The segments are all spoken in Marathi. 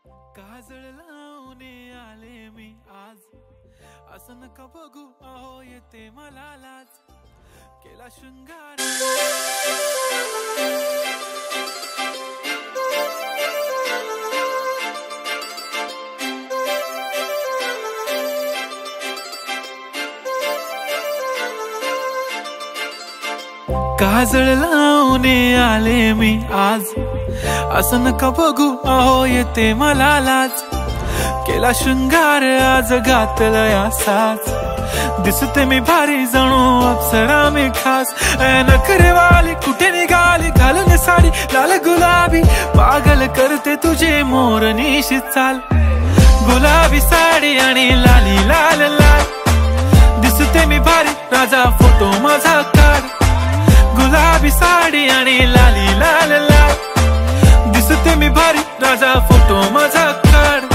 काजळ लावून आले मी आज, असं नका बघू अहो येते मला लाज, केला शृंगार काजळ लावून आले मी आज, असं नका बघू अहो येते मला लाज, केला शृंगार आज घातलया साज, दिसते मी भारी जणू अप्सरा मी खास, नखरेवाली कुठे निघाली घालून साडी लाल गुलाबी, पागल करते तुझे मोरनीशी चाल, गुलाबी साडी आणि लाली लाल लाल, दिसते मी भारी राजा फोटो माझा काढ, गुलाबी साडी आणि लाली लाल लाल, दिसते मी भारी राजा फोटो माझा काढ.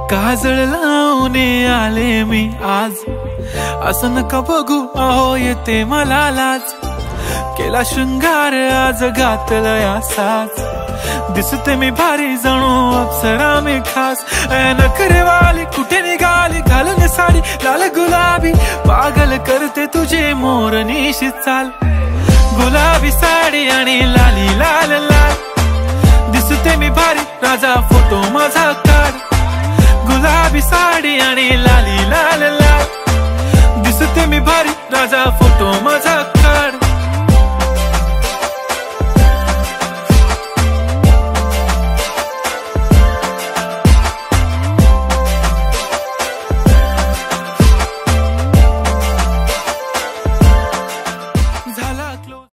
काजळ लावून आले मी आज, असं नका बघू अहो येते मला लाज, केला शृंगार आज घातलया साज, दिसते मी भारी जणू अप्सरा मी खास, नखरेवाली कुठे निघाली घालून साडी लाल गुलाबी, पागल करते तुझे मोरनीशी चाल, गुलाबी साडी आणि लाली लाल लाल, दिसते मी भारी राजा फोटो माझा काढ, गुलाबी साडी आणि लाली लाल लाल, दिसते मी भारी राजा फोटो माझा